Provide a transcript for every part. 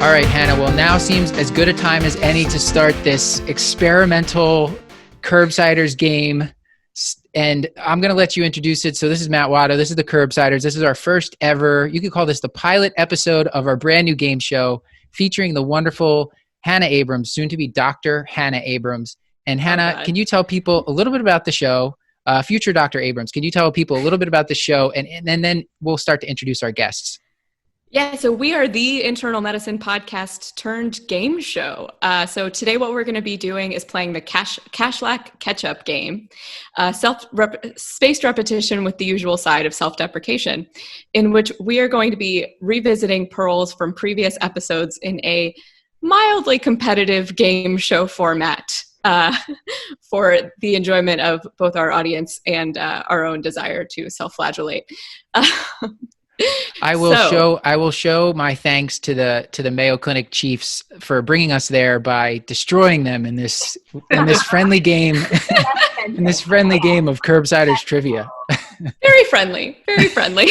All right, Hannah. Well, now seems as good a time as any to start this experimental Curbsiders game. And I'm going to let you introduce it. So this is Matt Watto. This is the Curbsiders. This is our first ever, you could call this the pilot episode of our brand new game show featuring the wonderful Hannah Abrams, soon to be Dr. Hannah Abrams. And Hannah, can you tell people a little bit about the show? Future Dr. Abrams, can you tell people a little bit about the show? And then we'll start to introduce our guests. Yeah, so we are the internal medicine podcast turned game show. So today what we're going to be doing is playing the Kashlak Catch-Up Game, spaced repetition with the usual side of self-deprecation, in which we are going to be revisiting pearls from previous episodes in a mildly competitive game show format for the enjoyment of both our audience and our own desire to self-flagellate. I will show my thanks to the Mayo Clinic Chiefs for bringing us there by destroying them in this friendly game of Curbsiders trivia. Very friendly, very friendly.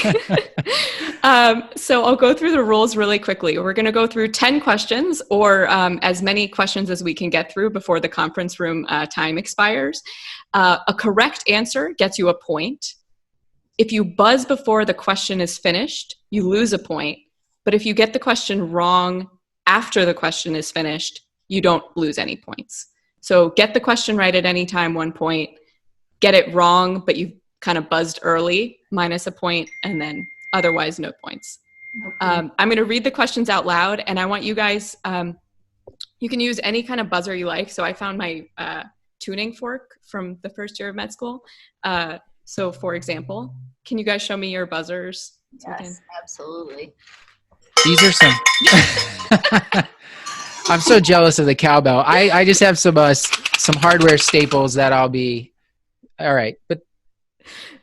So I'll go through the rules really quickly. We're going to go through 10 questions or as many questions as we can get through before the conference room time expires. A correct answer gets you a point. If you buzz before the question is finished, you lose a point. But if you get the question wrong after the question is finished, you don't lose any points. So get the question right at any time, 1 point. Get it wrong, but you kind of buzzed early, minus a point, and then otherwise no points. Okay. I'm going to read the questions out loud, and I want you guys, you can use any kind of buzzer you like. So I found my tuning fork from the first year of med school. So for example, can you guys show me your buzzers? Yes, absolutely. These are some, I'm so jealous of the cowbell. I just have some hardware staples that I'll be, all right. But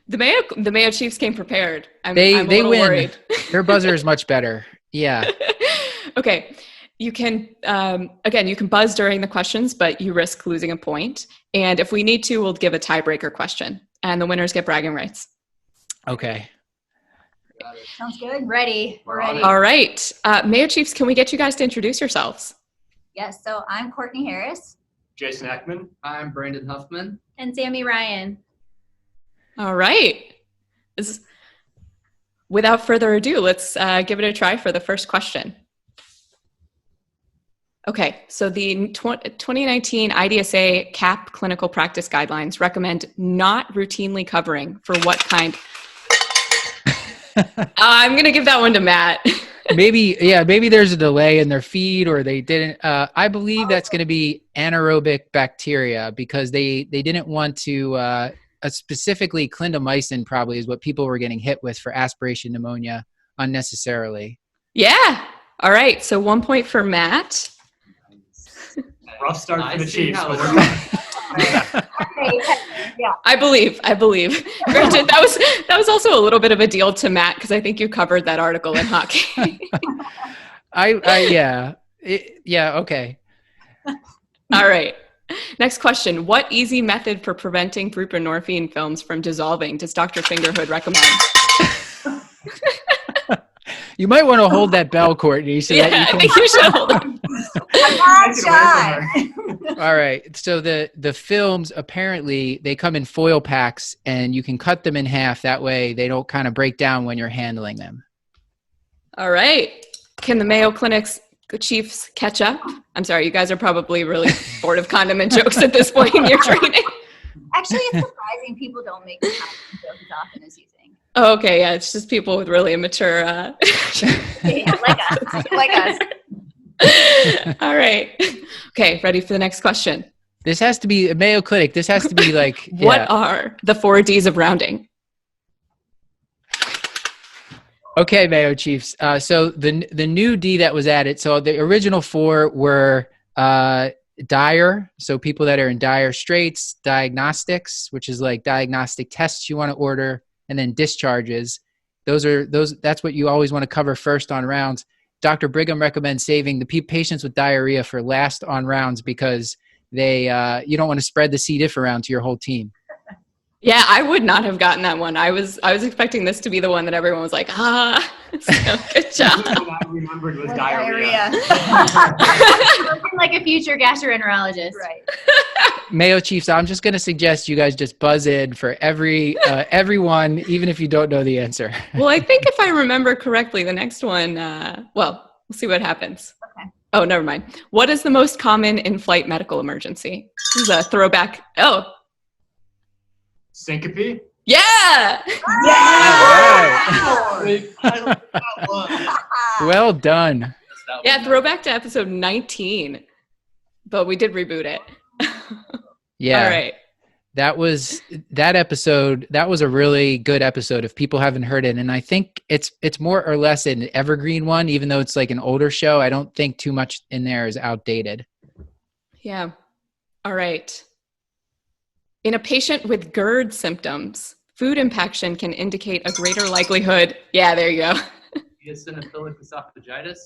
the Mayo Chiefs came prepared. They a little win. Worried. Their buzzer is much better. Yeah. Okay. You can, again, you can buzz during the questions, but you risk losing a point. And if we need to, we'll give a tiebreaker question. And the winners get bragging rights. Okay. Sounds good. Ready. We're ready. All right. Mayo Chiefs, can we get you guys to introduce yourselves? Yes. So I'm Courtney Harris. Jason Eckmann. I'm Brandon Huffman. And Sami Ryan. All right. Without further ado, let's give it a try for the first question. Okay, so the 2019 IDSA CAP clinical practice guidelines recommend not routinely covering for what kind? I'm going to give that one to Matt. Maybe there's a delay in their feed or they didn't. I believe that's going to be anaerobic bacteria because they didn't want to, specifically clindamycin probably is what people were getting hit with for aspiration pneumonia unnecessarily. Yeah. All right, so 1 point for Matt. Rough start for the Chiefs. Yeah. I believe. Granted, that was also a little bit of a deal to Matt because I think you covered that article in hockey. Okay. All right. Next question. What easy method for preventing buprenorphine films from dissolving does Dr. Fingerhood recommend? You might want to hold that bell, Courtney. So that you can... I think you should hold it. All right. So the films, apparently, they come in foil packs, and you can cut them in half. That way, they don't kind of break down when you're handling them. All right. Can the Mayo Clinic's Chiefs catch up? I'm sorry, you guys are probably really bored of condiment jokes at this point in your training. Actually, it's surprising people don't make the condiment jokes as often as you think. Oh, okay, yeah, it's just people with really immature... Yeah, like us. All right. Okay, ready for the next question. This has to be Mayo Clinic. This has to be like... What are the 4 Ds of rounding? Okay, Mayo Chiefs. So the new D that was added, so the original 4 were dire, so people that are in dire straits, diagnostics, which is like diagnostic tests you want to order, and then discharges. That's what you always want to cover first on rounds. Dr. Brigham recommends saving the patients with diarrhea for last on rounds because you don't want to spread the C. diff around to your whole team. Yeah, I would not have gotten that one. I was expecting this to be the one that everyone was like, So, good job. What I remembered was With diarrhea. Looking like a future gastroenterologist. Right. Mayo Chiefs, I'm just going to suggest you guys just buzz in for everyone, even if you don't know the answer. Well, I think if I remember correctly, the next one, we'll see what happens. Okay. Oh, never mind. What is the most common in-flight medical emergency? This is a throwback. Oh, Syncope? yeah! Well done. Yeah, throwback to episode 19. But we did reboot it. Yeah. All right. That episode. That was a really good episode if people haven't heard it. And I think it's more or less an evergreen one, even though it's like an older show. I don't think too much in there is outdated. Yeah. All right. In a patient with GERD symptoms, food impaction can indicate a greater likelihood. Yeah, there you go. Eosinophilic esophagitis.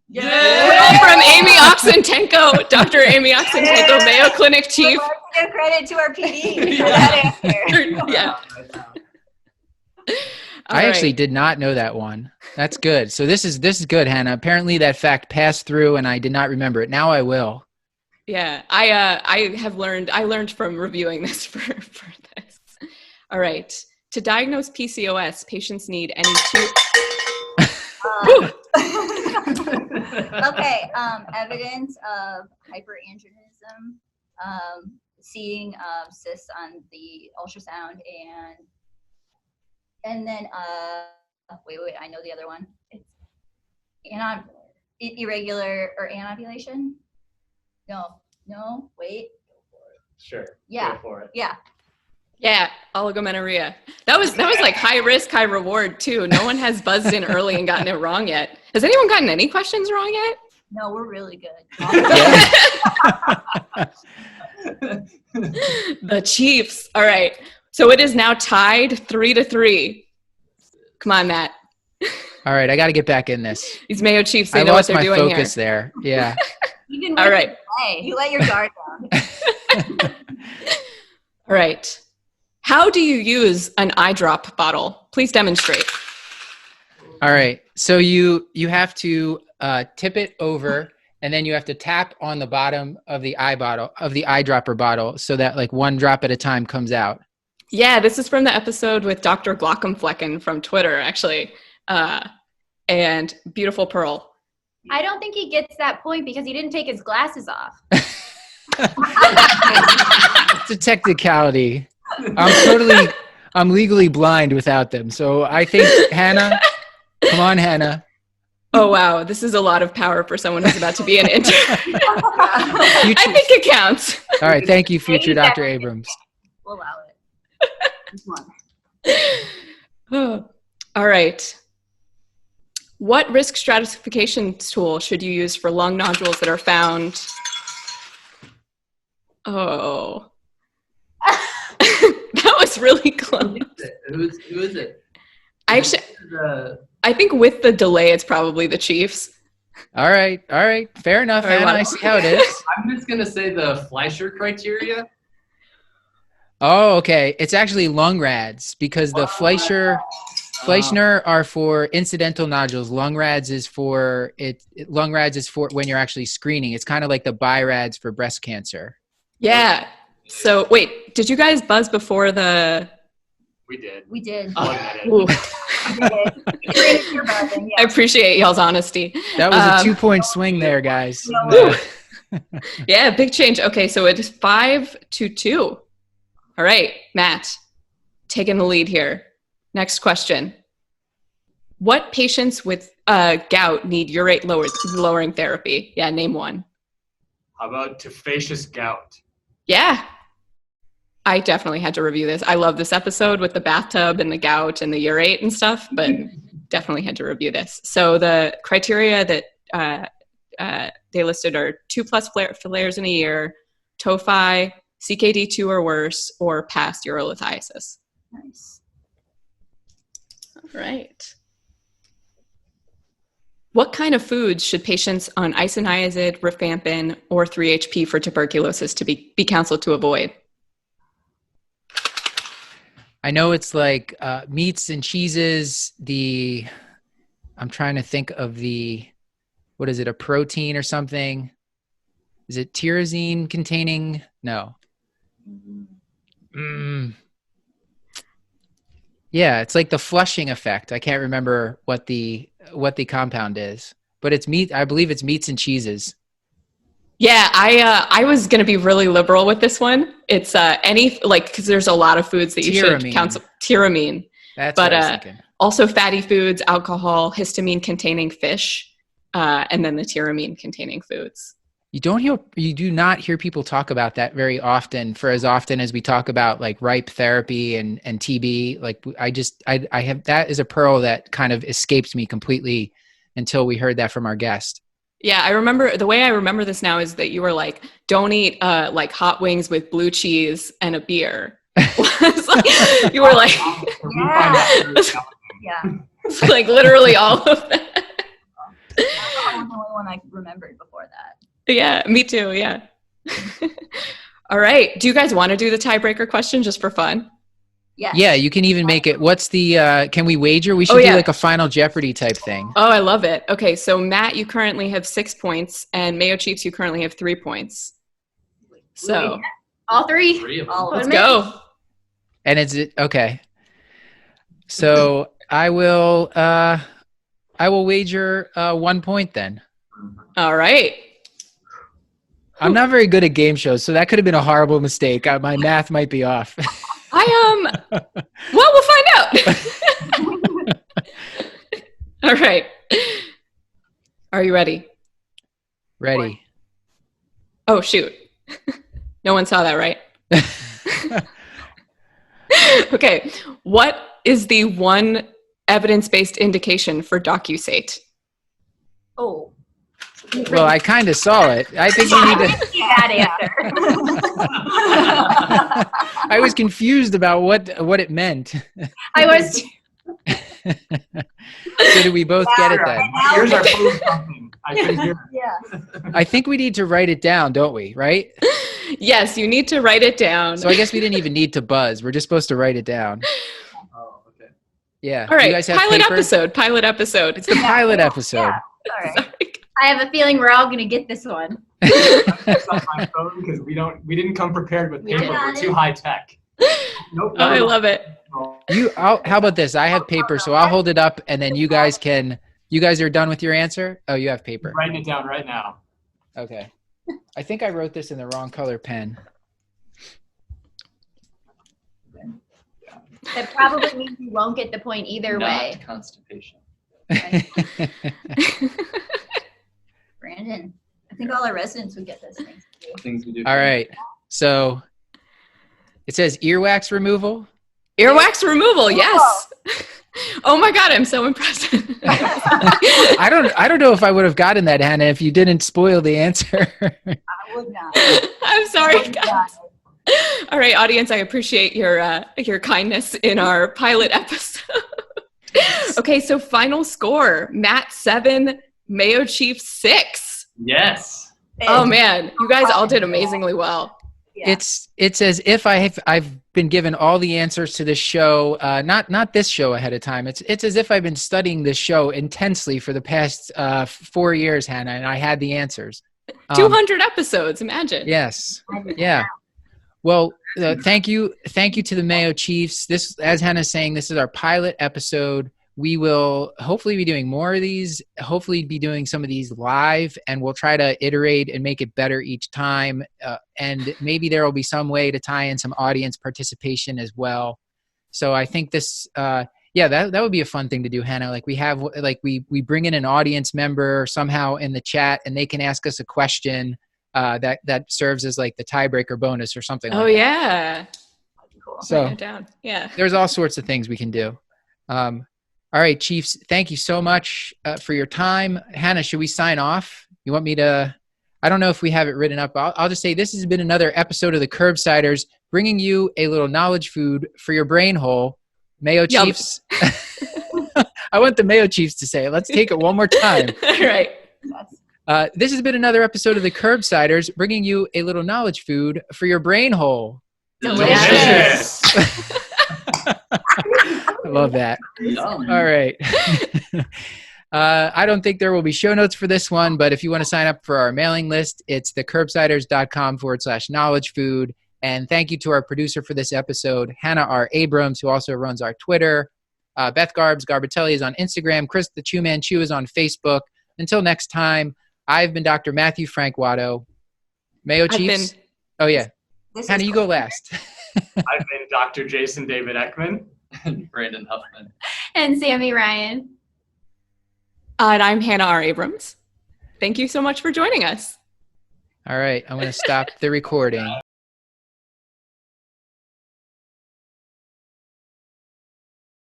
Yeah. From Amy Oxentenko, Dr. Amy Oxentenko, Mayo Clinic chief. Well, let's give credit to our PD for that answer. Yeah. I actually did not know that one. That's good. So this is good, Hannah. Apparently that fact passed through and I did not remember it. Now I will. Yeah, I learned from reviewing this for this. All right. To diagnose PCOS, patients need any two. Okay, evidence of hyperandrogenism, seeing cysts on the ultrasound, and then wait, I know the other one. It's irregular or anovulation. No, wait. Sure. Yeah. Go for it. Yeah. Yeah, oligomenorrhea. That was like high risk, high reward too. No one has buzzed in early and gotten it wrong yet. Has anyone gotten any questions wrong yet? No, we're really good. The Chiefs. All right. So it is now tied 3-3. Come on, Matt. All right, I got to get back in this. These Mayo Chiefs, they I know what lost they're my doing focus here. there. Yeah. Even All right. you let your guard down. All right. How do you use an eye drop bottle? Please demonstrate. All right. So you have to tip it over, and then you have to tap on the bottom of the eyedropper bottle, so that like one drop at a time comes out. Yeah, this is from the episode with Dr. Glockenflecken from Twitter, actually. And beautiful Pearl. I don't think he gets that point because he didn't take his glasses off. It's a technicality. I'm legally blind without them. So I think Hannah, come on, Hannah. Oh, wow. This is a lot of power for someone who's about to be an intern. I think it counts. All right. Thank you, future Dr. Abrams. We'll allow it. This one. All right. What risk stratification tool should you use for lung nodules that are found? Oh. That was really close. Who is it? I think with the delay, it's probably the Chiefs. All right. Fair enough, All right, Hannah. I see how it is. I'm just going to say the Fleischer criteria. Oh, okay. It's actually lung rads because the Fleischer are for incidental nodules. Lung rads is for when you're actually screening. It's kind of like the BI-RADS for breast cancer. Yeah. So wait, did you guys buzz before the? We did. We did. Ooh. You're buzzing, I yeah. appreciate y'all's honesty. That was a 2-point swing there, guys. Yeah, big change. Okay, so it is 5-2. All right, Matt, taking the lead here. Next question. What patients with gout need urate lowering therapy? Yeah, name one. How about tophaceous gout? Yeah. I definitely had to review this. I love this episode with the bathtub and the gout and the urate and stuff, but definitely had to review this. So the criteria that they listed are 2+ flares in a year, TOFI, CKD2 or worse, or past urolithiasis. Nice. All right. What kind of foods should patients on isoniazid, rifampin, or 3-HP for tuberculosis to be counseled to avoid? I know it's like meats and cheeses. I'm trying to think of what is it? A protein or something? Is it tyrosine containing? No. Yeah, it's like the flushing effect. I can't remember what the compound is, but it's meat. I believe it's meats and cheeses. Yeah, I was going to be really liberal with this one. It's because there's a lot of foods that you should counsel. Tyramine. That's what I was thinking. Also fatty foods, alcohol, histamine containing fish, and then the tyramine containing foods. You do not hear people talk about that very often, for as often as we talk about like ripe therapy and TB. Like I have, that is a pearl that kind of escaped me completely until we heard that from our guest. Yeah, I remember the way I remember this now is that you were like, don't eat like hot wings with blue cheese and a beer. You were like, Yeah. like literally all of that. That was the only one I remembered before that. Yeah, me too. Yeah. All right. Do you guys want to do the tiebreaker question just for fun? Yes. Yeah, you can even make it. What's the, can we wager? We should do like a Final Jeopardy type thing. Oh, I love it. Okay, so Matt, you currently have 6 points, and Mayo Chiefs, you currently have 3 points. So All three? Three of them. All of let's them? go. And okay. So I will wager 1 point then. All right. I'm not very good at game shows, so that could have been a horrible mistake. My math might be off. Well, we'll find out. All right. Are you ready? Ready. Oh, shoot. No one saw that, right? Okay. What is the one evidence-based indication for docusate? Oh. Well, I kind of saw it. I think we need to. Bad answer. I was confused about what it meant. I was. So do we both get it then? Here's our food something. I couldn't hear it. Yeah. I think we need to write it down, don't we? Right? Yes, you need to write it down. So I guess we didn't even need to buzz. We're just supposed to write it down. Oh, okay. Yeah. All right. You guys have Pilot paper? episode. Pilot episode. It's the pilot episode. Yeah. All right. I have a feeling we're all going to get this one. It's on my phone because we didn't come prepared with paper. We're too high tech. Nope. Oh, I love it. How about this? I have paper, so I'll hold it up, and then you guys are done with your answer? Oh, you have paper. Writing it down right now. Okay. I think I wrote this in the wrong color pen. That probably means you won't get the point either way. Not constipation. Brandon, I think all our residents would get this thing. Things we do. All right. So it says earwax removal. Earwax removal. Yes. Oh my God. I'm so impressed. I don't know if I would have gotten that, Hannah, if you didn't spoil the answer. I would not. I'm sorry, guys. All right, audience, I appreciate your kindness in our pilot episode. Okay, so final score. Matt 7, Mayo Chiefs 6. Yes. Oh man, you guys all did amazingly well. Yeah. It's as if I've been given all the answers to this show, not this show ahead of time. It's as if I've been studying this show intensely for the past 4 years, Hannah, and I had the answers. 200 episodes, imagine. Yes. Yeah. Well, thank you to the Mayo Chiefs. This, as Hannah's saying, this is our pilot episode. We will hopefully be doing more of these, hopefully be doing some of these live, and we'll try to iterate and make it better each time. And maybe there will be some way to tie in some audience participation as well. So I think this, that would be a fun thing to do, Hannah. Like we bring in an audience member somehow in the chat, and they can ask us a question that serves as like the tiebreaker bonus or something. Oh like yeah. Cool. So write it down. Yeah. there's all sorts of things we can do. All right, Chiefs, thank you so much for your time. Hannah, should we sign off? You want me to? I don't know if we have it written up. I'll just say this has been another episode of the Curbsiders, bringing you a little knowledge food for your brain hole. Mayo Chiefs. I want the Mayo Chiefs to say it. Let's take it one more time. All right. This has been another episode of the Curbsiders, bringing you a little knowledge food for your brain hole. Delicious. I love that. Yum. All right. I don't think there will be show notes for this one, but if you want to sign up for our mailing list, it's the curbsiders.com/knowledge food. And thank you to our producer for this episode, Hannah R. Abrams, who also runs our Twitter. Beth Garbatelli is on Instagram. Chris the Chew Man Chew is on Facebook. Until next time, I've been Dr. Matthew Frank Watto. Mayo Chiefs. Oh, yeah. Hannah, you go last. I've been Dr. Jason David Eckmann. And Brandon Huffman. And Sami Ryan. And I'm Hannah R. Abrams. Thank you so much for joining us. All right. I'm going to stop the recording.